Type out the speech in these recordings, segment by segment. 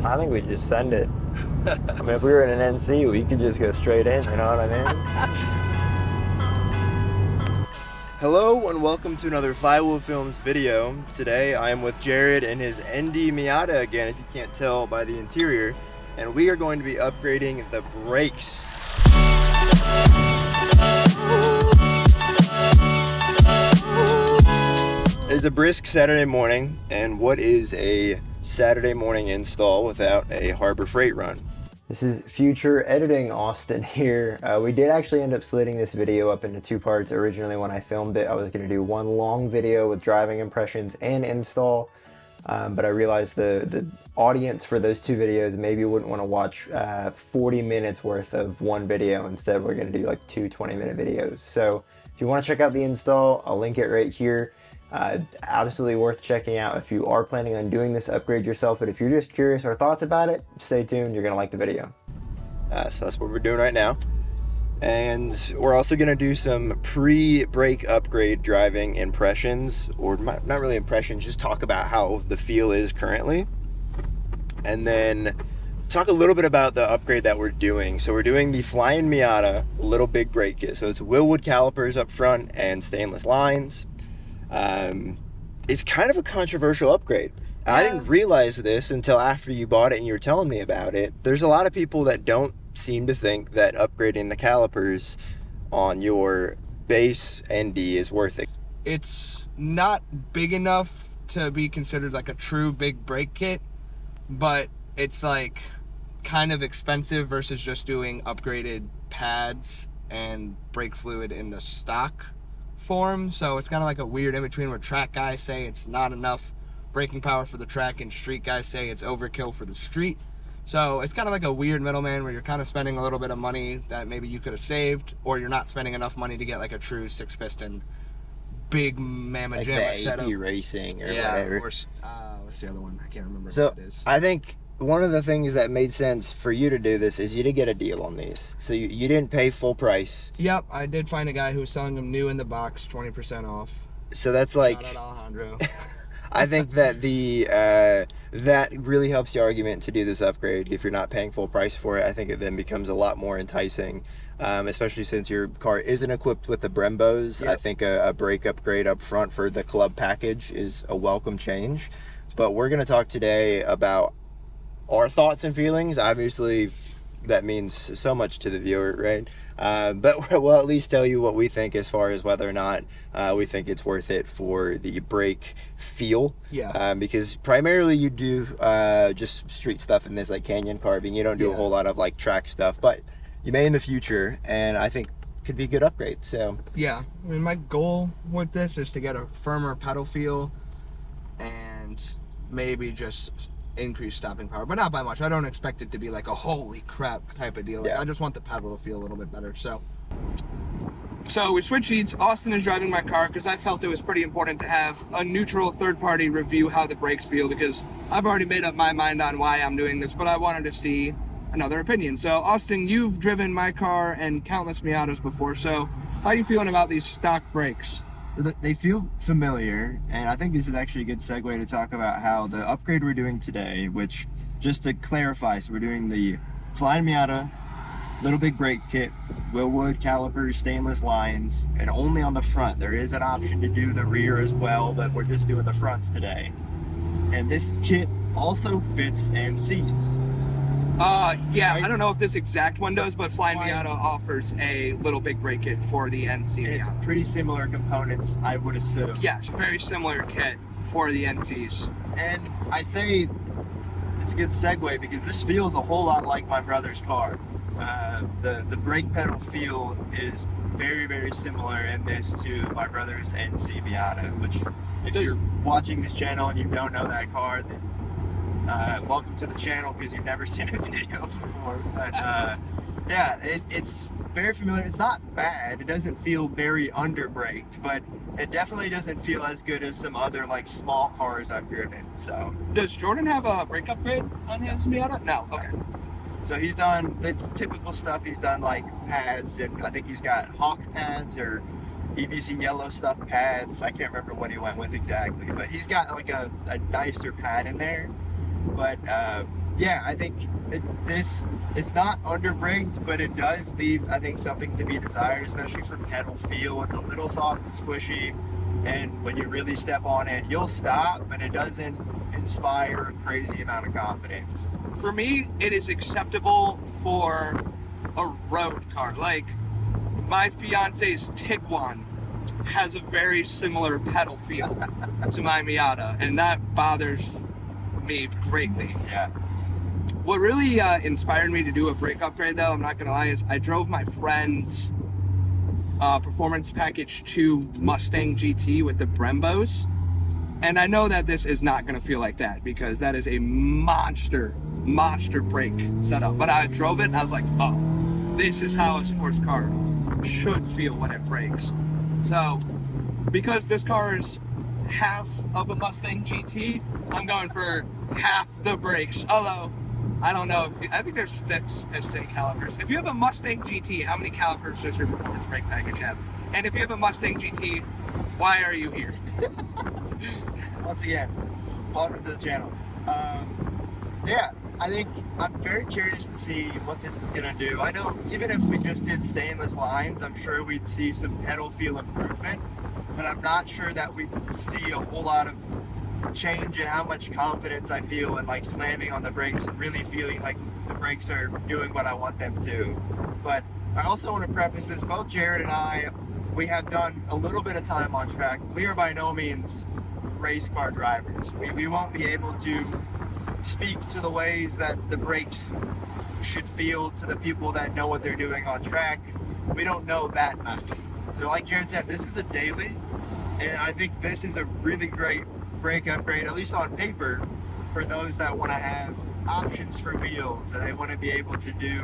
I think we just send it. I mean, if we were in an NC, we could just go straight in, you know what I mean? Hello and welcome to another Flywheel Films video. Today I am with Jared in his ND Miata again, if you can't tell by the interior, and we are going to be upgrading the brakes. It's a brisk Saturday morning, and what is a Saturday morning install without a Harbor Freight run? This is future editing Austin here. We did actually end up splitting this video up into two parts. Originally when I filmed it, I was going to do one long video with driving impressions and install, but I realized the audience for those two videos maybe wouldn't want to watch 40 minutes worth of one video. Instead, we're going to do like two 20-minute videos. So if you want to check out the install, I'll link it right here. Absolutely worth checking out if you are planning on doing this upgrade yourself, but if you're just curious or thoughts about it, stay tuned, you're gonna like the video. So that's what we're doing right now, and we're also gonna do some pre-brake upgrade driving impressions, or not really impressions, just talk about how the feel is currently, and then talk a little bit about the upgrade that we're doing. So we're doing the Flying Miata Little Big Brake Kit. So it's Willwood calipers up front and stainless lines. It's kind of a controversial upgrade. Yeah. I didn't realize this until after you bought it and you were telling me about it. There's a lot of people that don't seem to think that upgrading the calipers on your base ND is worth it. It's not big enough to be considered like a true big brake kit, but it's like kind of expensive versus just doing upgraded pads and brake fluid in the stock form. So it's kind of like a weird in between where track guys say it's not enough braking power for the track and street guys say it's overkill for the street. So it's kind of like a weird middleman where you're kind of spending a little bit of money that maybe you could have saved, or you're not spending enough money to get like a true 6-piston big mamma like jamma the setup. AP racing or whatever. or what's the other one? I can't remember so what it is. I think one of the things that made sense for you to do this is you did get a deal on these. So you didn't pay full price. Yep, I did find a guy who was selling them new in the box, 20% off. So that's like, shout out Alejandro. I think that that really helps the argument to do this upgrade. If you're not paying full price for it, I think it then becomes a lot more enticing, especially since your car isn't equipped with the Brembos. Yep. I think a brake upgrade up front for the club package is a welcome change. But we're going to talk today about our thoughts and feelings. Obviously, that means so much to the viewer, right? But we'll at least tell you what we think as far as whether or not we think it's worth it for the brake feel. Yeah. Because primarily you do just street stuff in this, like canyon carving. You don't do a whole lot of like track stuff, but you may in the future, and I think could be a good upgrade. So yeah, I mean, my goal with this is to get a firmer pedal feel and maybe just increase stopping power, but not by much. I don't expect it to be like a holy crap type of deal. Yeah. I just want the pedal to feel a little bit better. So we switched seats. Austin is driving my car because I felt it was pretty important to have a neutral third party review how the brakes feel, because I've already made up my mind on why I'm doing this, but I wanted to see another opinion. So Austin, you've driven my car and countless Miatas before, so how are you feeling about these stock brakes? They feel familiar, and I think this is actually a good segue to talk about how the upgrade we're doing today, which, just to clarify, so we're doing the Flying Miata Little Big Brake Kit, Willwood calipers, stainless lines, and only on the front. There is an option to do the rear as well, but we're just doing the fronts today. And this kit also fits NCs. Yeah, I don't know if this exact one does, but Flying Miata offers a Little Big Brake Kit for the NC. And it's pretty similar components, I would assume. Yes, very similar kit for the NCs. And I say it's a good segue because this feels a whole lot like my brother's car. The brake pedal feel is very, very similar in this to my brother's NC Miata, which if you're watching this channel and you don't know that car, then welcome to the channel because you've never seen a video before. But yeah, it's very familiar. It's not bad. It doesn't feel very under-braked, but it definitely doesn't feel as good as some other like small cars I've driven. So does Jordan have a brake upgrade on his Miata? No. Okay. So he's done, it's typical stuff. He's done like pads, and I think he's got Hawk pads or EBC yellow stuff pads. I can't remember what he went with exactly, but he's got like a nicer pad in there. But Yeah, I think this it's not underbraked, but it does leave, I think, something to be desired, especially for pedal feel. It's a little soft and squishy, and when you really step on it, you'll stop, but it doesn't inspire a crazy amount of confidence. For me, it is acceptable for a road car. Like, my fiance's Tiguan has a very similar pedal feel to my Miata, and that bothers me greatly. Yeah. What really inspired me to do a brake upgrade, though, I'm not gonna lie, is I drove my friend's Performance Package 2 Mustang GT with the Brembos, and I know that this is not gonna feel like that because that is a monster brake setup. But I drove it and I was like, oh, this is how a sports car should feel when it brakes. So, because this car is half of a Mustang GT, I'm going for half the brakes. Although, I don't know if I think there's 6 piston calipers. If you have a Mustang GT, how many calipers does your performance brake package have? And if you have a Mustang GT, why are you here? Once again, welcome to the channel. Yeah, I think I'm very curious to see what this is gonna do. I know even if we just did stainless lines, I'm sure we'd see some pedal feel improvement, but I'm not sure that we'd see a whole lot of change in how much confidence I feel in like slamming on the brakes and really feeling like the brakes are doing what I want them to. But I also want to preface this, both Jared and I, we have done a little bit of time on track. We are by no means race car drivers. We won't be able to speak to the ways that the brakes should feel to the people that know what they're doing on track. We don't know that much. So like Jared said, this is a daily, and I think this is a really great brake upgrade, at least on paper, for those that want to have options for wheels and they want to be able to do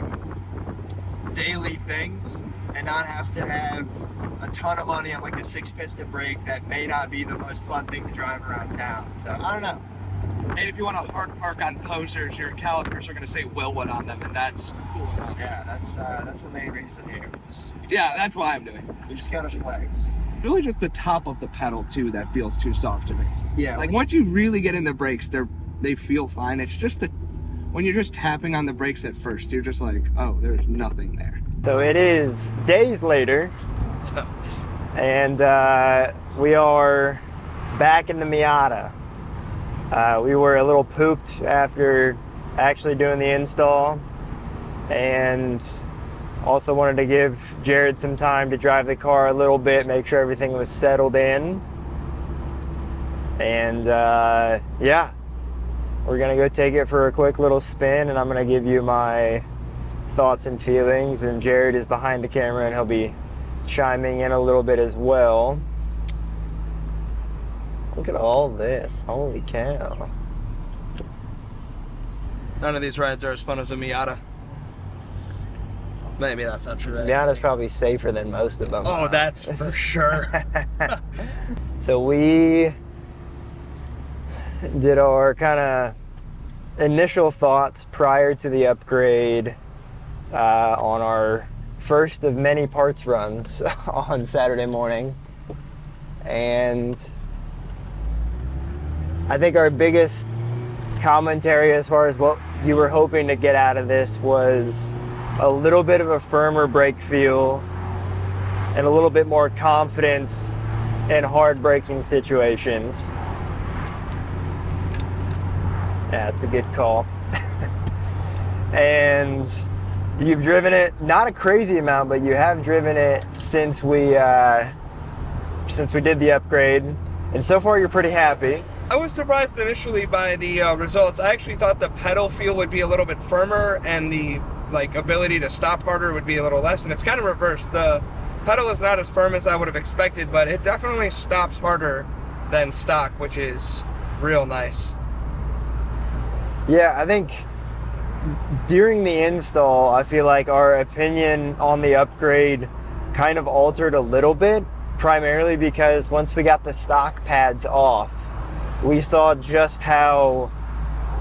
daily things and not have to have a ton of money on like a 6-piston brake that may not be the most fun thing to drive around town. So I don't know. And if you want to hard park on posers, your calipers are going to say Willwood on them, and that's cool enough. Yeah, that's the main reason here. Yeah, that's why I'm doing it. We just got to flex. Really just the top of the pedal, too, that feels too soft to me. Yeah. Like, once you really get in the brakes, they feel fine. It's just that when you're just tapping on the brakes at first, you're just like, oh, there's nothing there. So it is days later, and we are back in the Miata. We were a little pooped after actually doing the install, and also wanted to give Jared some time to drive the car a little bit, make sure everything was settled in. And yeah, we're gonna go take it for a quick little spin, and I'm gonna give you my thoughts and feelings, and Jared is behind the camera and he'll be chiming in a little bit as well. Look at all this, holy cow. None of these rides are as fun as a Miata. Maybe that's not true. Miata's probably safer than most of them. Oh, that's for sure. So we did our kind of initial thoughts prior to the upgrade on our first of many parts runs on Saturday morning. And I think our biggest commentary as far as what you were hoping to get out of this was a little bit of a firmer brake feel and a little bit more confidence in hard braking situations. Yeah, it's a good call. And you've driven it, not a crazy amount, but you have driven it since we did the upgrade, and so far you're pretty happy. I was surprised initially by the results. I actually thought the pedal feel would be a little bit firmer and the ability to stop harder would be a little less, and it's kind of reversed. The pedal is not as firm as I would have expected, but it definitely stops harder than stock, which is real nice. Yeah, I think during the install, I feel like our opinion on the upgrade kind of altered a little bit, primarily because once we got the stock pads off, we saw just how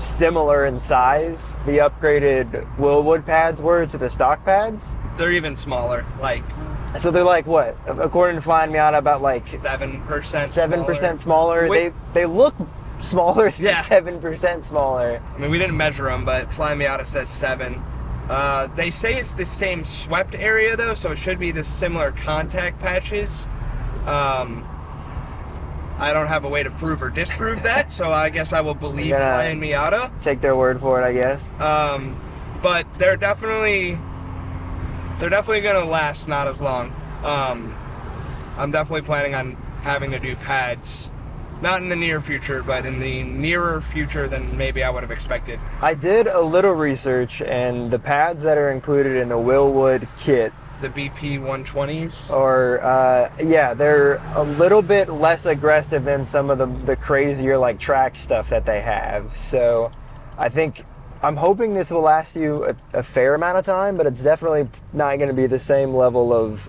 similar in size the upgraded Willwood pads were to the stock pads. They're even smaller, so they're like what, according to Flying Miata, about like 7% 7% smaller. They look smaller than Yeah. 7% smaller. I mean, we didn't measure them, but Fly Miata says 7. They say it's the same swept area, though, so it should be the similar contact patches. I don't have a way to prove or disprove that, so I guess I will believe Fly Miata. Take their word for it, I guess. But they're definitely gonna last not as long. I'm definitely planning on having to do pads, not in the near future, but in the nearer future than maybe I would have expected. I did a little research, and the pads that are included in the Willwood kit, The BP 120s, or yeah, they're a little bit less aggressive than some of the crazier like track stuff that they have. So I'm hoping this will last you a fair amount of time, but it's definitely not going to be the same level of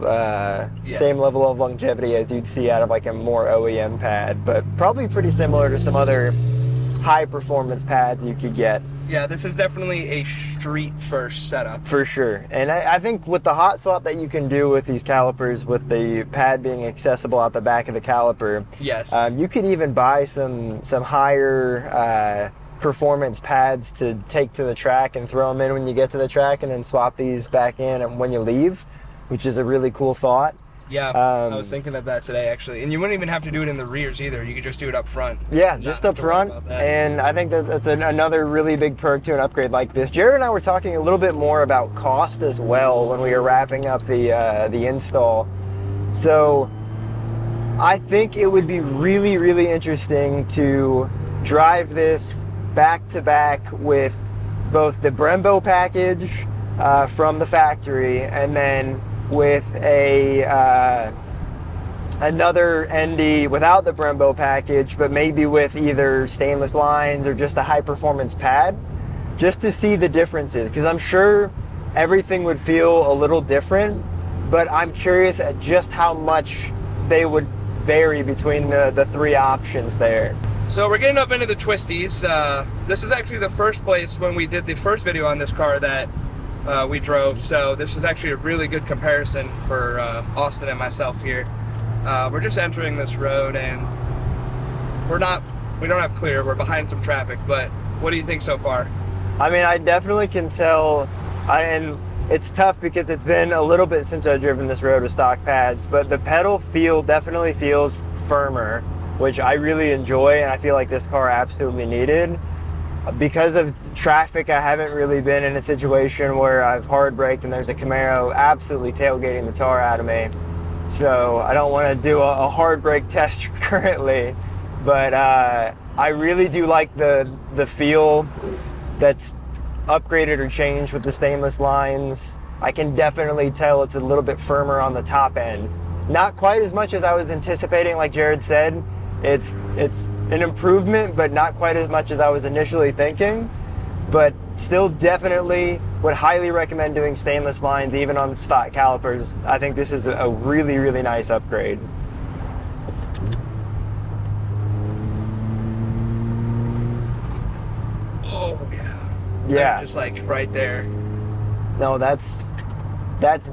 longevity as you'd see out of like a more OEM pad, but probably pretty similar to some other high performance pads you could get. Yeah, this is definitely a street first setup. For sure. And I think with the hot swap that you can do with these calipers, with the pad being accessible out the back of the caliper, Yes. You could even buy some higher performance pads to take to the track and throw them in when you get to the track, and then swap these back in and when you leave, which is a really cool thought. Yeah, I was thinking of that today, actually. And you wouldn't even have to do it in the rears either. You could just do it up front. Yeah, just up front. And I think that's another really big perk to an upgrade like this. Jared and I were talking a little bit more about cost as well when we were wrapping up the install. So I think it would be really, really interesting to drive this back to back with both the Brembo package from the factory, and then with another ND without the Brembo package, but maybe with either stainless lines or just a high performance pad, just to see the differences, because I'm sure everything would feel a little different, but I'm curious at just how much they would vary between the three options there. So we're getting up into the twisties. This is actually the first place when we did the first video on this car that we drove, so this is actually a really good comparison for Austin and myself here. We're just entering this road, and we don't have clear, we're behind some traffic, but what do you think so far? I mean, I definitely can tell, and it's tough because it's been a little bit since I've driven this road with stock pads, but the pedal definitely feels firmer, which I really enjoy, and I feel like this car absolutely needed. Because of traffic, I haven't really been in a situation where I've hard braked and there's a Camaro absolutely tailgating the tar out of me. So I don't want to do a hard brake test currently, but I really do like the feel that's upgraded or changed with the stainless lines. I can definitely tell it's a little bit firmer on the top end. Not quite as much as I was anticipating, like Jared said. It's an improvement, but not quite as much as I was initially thinking. But still definitely would highly recommend doing stainless lines even on stock calipers. I think this is a really, really nice upgrade. Oh yeah. Yeah. Just like right there. No, that's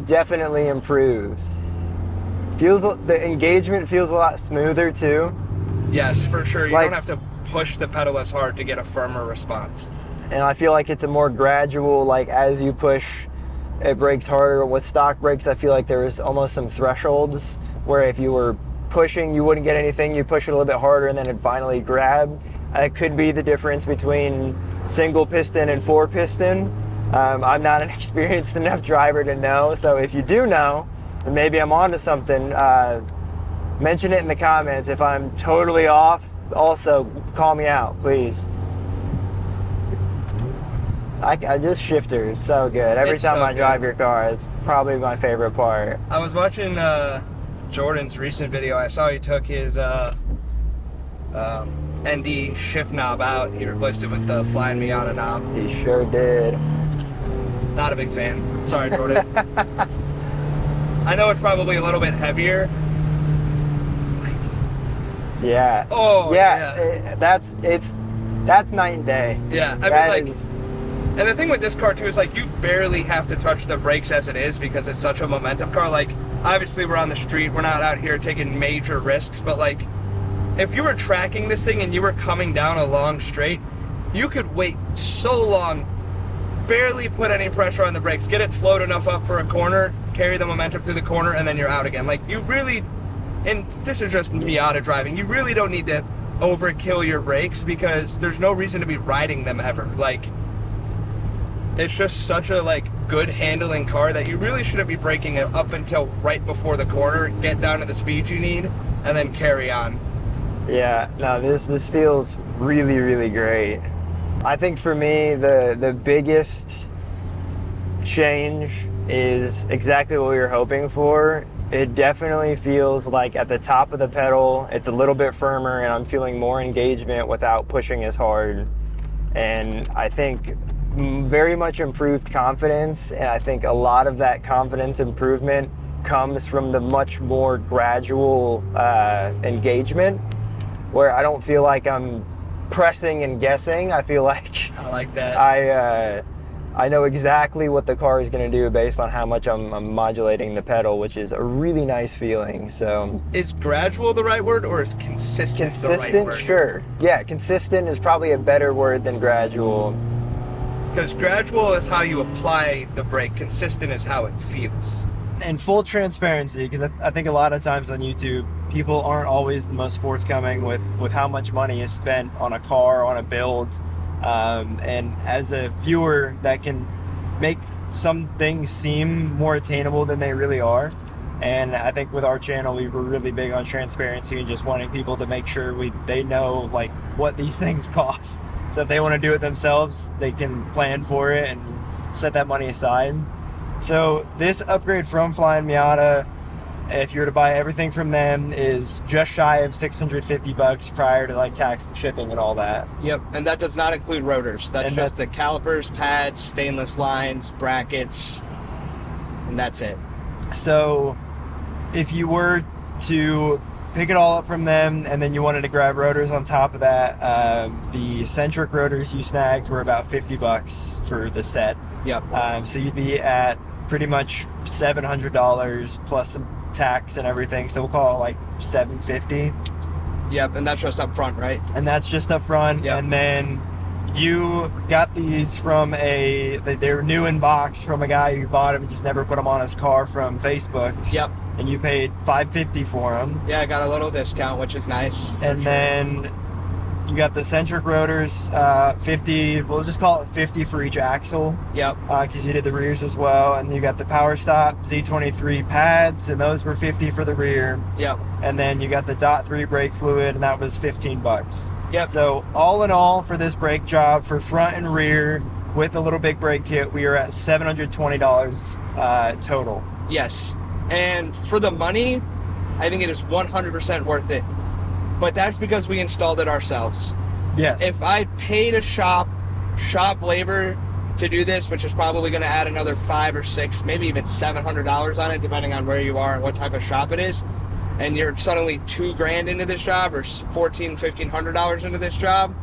definitely improved. The engagement feels a lot smoother too. Yes, for sure. You Like, don't have to push the pedal as hard to get a firmer response. and I feel like it's a more gradual, like as you push, it brakes harder. With stock brakes, I feel like there's almost some thresholds where if you were pushing, you wouldn't get anything. You push it a little bit harder and then it finally grab. It could be the difference between single piston and four piston. I'm not an experienced enough driver to know, so if you do know, then maybe I'm onto something. Mention it in the comments. If I'm totally off, also call me out, please. This shifter is so good. Every It's time so I drive good. your car, it's probably my favorite part. I was watching Jordan's recent video. I saw he took his ND shift knob out. He replaced it with the Fly Miata knob. He sure did. Not a big fan. Sorry, Jordan. I know it's probably a little bit heavier. Yeah. Oh, yeah. That's night and day. Yeah, I That mean, like, is- and the thing with this car too is like you barely have to touch the brakes as it is because it's such a momentum car. Like, obviously we're on the street, we're not out here taking major risks, but like if you were tracking this thing and you were coming down a long straight, you could wait so long, barely put any pressure on the brakes, get it slowed enough up for a corner, carry the momentum through the corner, and then you're out again. Like, you really, and this is just Miata driving, you really don't need to overkill your brakes because there's no reason to be riding them ever. Like, it's just such a good handling car that you really shouldn't be braking it up until right before the corner, get down to the speed you need, and then carry on. Yeah, no, this feels really, really great. I think for me, the biggest change is exactly what we were hoping for. It definitely feels like at the top of the pedal, it's a little bit firmer and I'm feeling more engagement without pushing as hard. And I think very much improved confidence. And I think a lot of that confidence improvement comes from the much more gradual engagement, where I don't feel like I'm pressing and guessing. I feel like I like that. I know exactly what the car is going to do based on how much I'm modulating the pedal, which is a really nice feeling. So, is gradual the right word, or is consistent the right word? Sure. Yeah, consistent is probably a better word than gradual. Because gradual is how you apply the brake. Consistent is how it feels. And full transparency, because I think a lot of times on YouTube, people aren't always the most forthcoming with how much money is spent on a car, on a build. And as a viewer, that can make some things seem more attainable than they really are. And I think with our channel, we were really big on transparency and just wanting people to make sure they know what these things cost. So if they want to do it themselves, they can plan for it and set that money aside. So this upgrade from Flying Miata, if you were to buy everything from them, is just shy of $650 prior to tax and shipping and all that. Yep, and that does not include rotors. That's just the calipers, pads, stainless lines, brackets, and that's it. So if you were to pick it all up from them and then you wanted to grab rotors on top of that, the centric rotors you snagged were about $50 for the set. Yep. So you'd be at pretty much $700 plus some tax and everything, so we'll call it $750. Yep, and that's just up front, right? And that's just up front. Yep. And then you got these from they were new in box from a guy who bought them and just never put them on his car from Facebook. Yep. And you paid $550 for them. Yeah, I got a little discount, which is nice. And then you got the centric rotors, 50, we'll just call it 50 for each axle. Yep. Because you did the rears as well. And you got the Power Stop Z23 pads, and those were 50 for the rear. Yep. And then you got the .3 brake fluid, and that was $15. Yep. So all in all, for this brake job, for front and rear, with a little big brake kit, we are at $720 total. Yes. And for the money, I think it is 100% worth it. But that's because we installed it ourselves. Yes. If I paid a shop labor to do this, which is probably going to add another $500 or $600, maybe even $700 on it, depending on where you are and what type of shop it is, and you're suddenly $2,000 into this job or $1,500 into this job,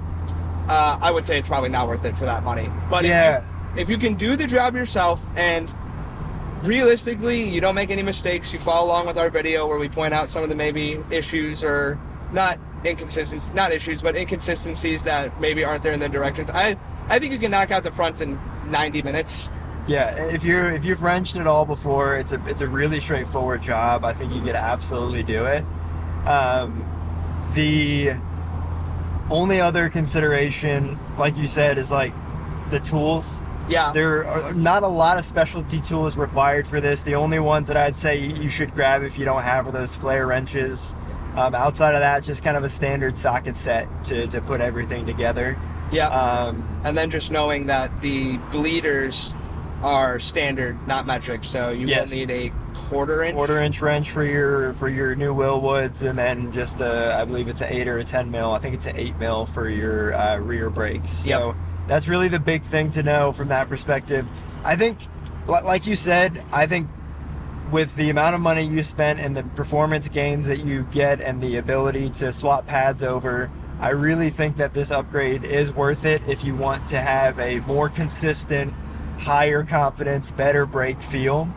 I would say it's probably not worth it for that money. But yeah, if you can do the job yourself, and realistically, you don't make any mistakes, you follow along with our video where we point out some of the maybe issues or not issues, but inconsistencies that maybe aren't there in the directions. I think you can knock out the fronts in 90 minutes. Yeah, if you've wrenched it all before, it's a really straightforward job. I think you could absolutely do it. The only other consideration, like you said, is the tools. Yeah. There are not a lot of specialty tools required for this. The only ones that I'd say you should grab if you don't have are those flare wrenches. Outside of that, just kind of a standard socket set to put everything together. Yeah. And then just knowing that the bleeders are standard, not metric, so you will need a quarter-inch wrench for your new Willwoods, and then just I believe it's an 8 or a 10 mil. I think it's an 8 mil for your rear brakes. So that's really the big thing to know from that perspective. I think, like you said, I think with the amount of money you spent and the performance gains that you get and the ability to swap pads over, I really think that this upgrade is worth it if you want to have a more consistent, higher confidence, better brake feel.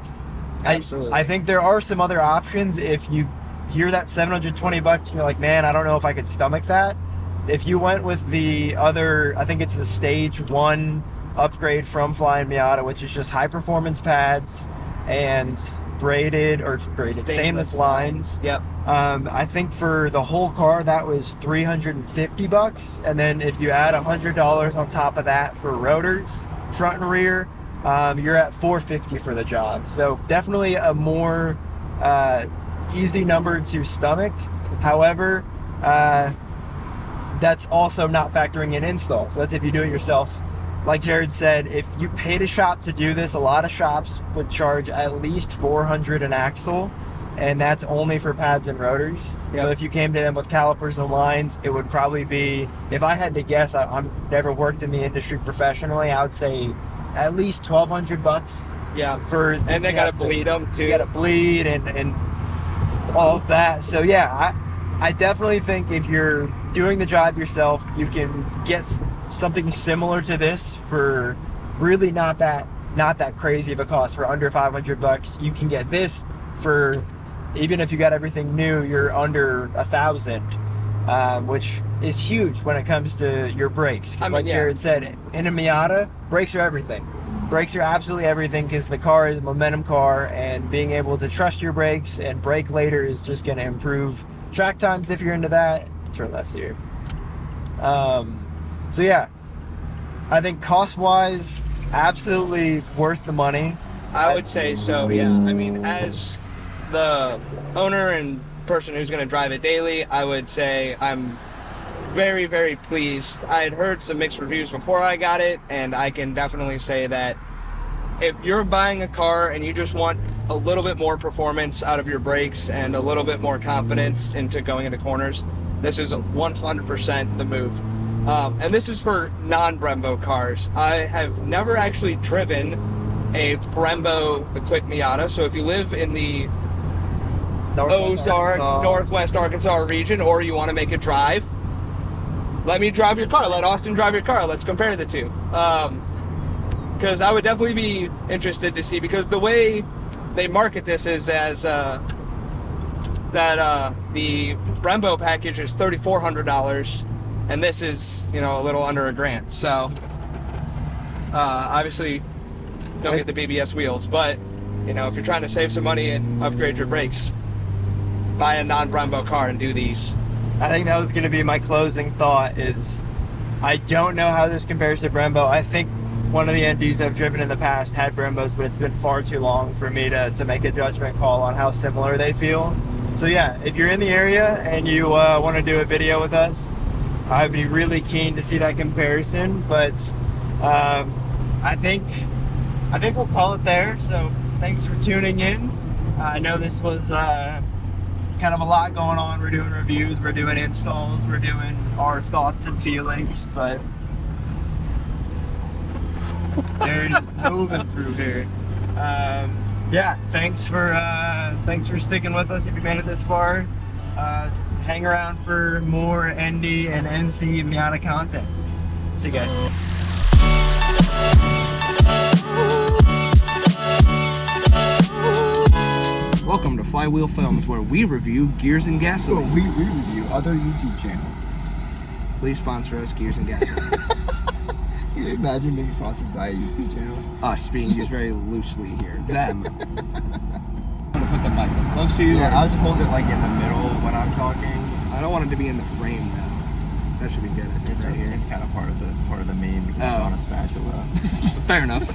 Absolutely. I think there are some other options if you hear that $720 and you're like, man, I don't know if I could stomach that. If you went with the other, I think it's the Stage 1 upgrade from Flying Miata, which is just high performance pads and braided stainless lines. Yep. I think for the whole car that was $350, and then if you add $100 on top of that for rotors, front and rear, you're at $450 for the job. So definitely a more easy number to stomach. However, that's also not factoring in install. So that's if you do it yourself. Like Jared said, if you paid a shop to do this, a lot of shops would charge at least $400 an axle, and that's only for pads and rotors. Yep. So if you came to them with calipers and lines, it would probably be, if I had to guess, I've never worked in the industry professionally, I would say at least $1,200. Yeah. And they gotta bleed them too. You gotta bleed and all of that. So yeah, I definitely think if you're doing the job yourself, you can get something similar to this for really not that crazy of a cost. For under $500, you can get this for, even if you got everything new, you're under $1,000, which is huge when it comes to your brakes. Like Jared said, in a Miata, brakes are everything. Brakes are absolutely everything, because the car is a momentum car, and being able to trust your brakes and brake later is just going to improve track times if you're into that. Turn left here. So yeah, I think cost-wise, absolutely worth the money. I would say so, yeah. I mean, as the owner and person who's going to drive it daily, I would say I'm very, very pleased. I had heard some mixed reviews before I got it, and I can definitely say that if you're buying a car and you just want a little bit more performance out of your brakes and a little bit more confidence into going into corners, this is 100% the move. And this is for non-Brembo cars. I have never actually driven a Brembo-equipped Miata, so if you live in the Northwest Arkansas region, or you want to make a drive, let me drive your car. Let Austin drive your car. Let's compare the two. Because I would definitely be interested to see, because the way they market this is as the Brembo package is $3,400, and this is, a little under $1,000. So obviously don't get the BBS wheels, but if you're trying to save some money and upgrade your brakes, buy a non-Brembo car and do these. I think that was going to be my closing thought, is I don't know how this compares to Brembo. I think one of the NDs I've driven in the past had Brembos, but it's been far too long for me to make a judgment call on how similar they feel. So yeah, if you're in the area and you want to do a video with us, I'd be really keen to see that comparison. But I think we'll call it there. So thanks for tuning in. I know this was kind of a lot going on. We're doing reviews, we're doing installs, we're doing our thoughts and feelings, but they're just moving through here. Yeah, thanks for sticking with us if you made it this far. Hang around for more ND and NC Miata content. See you guys. Welcome to Flywheel Films, where we review gears and gasoline. So we review other YouTube channels. Please sponsor us, Gears and Gasoline. Can you imagine being sponsored by a YouTube channel? Us being used very loosely here. Them. I'm gonna put the mic close to you. Yeah, I'll just hold it like in the middle when I'm talking. I don't want it to be in the frame though. That should be good, I think, right here. It's kind of part of the meme because it's on a spatula. Fair enough.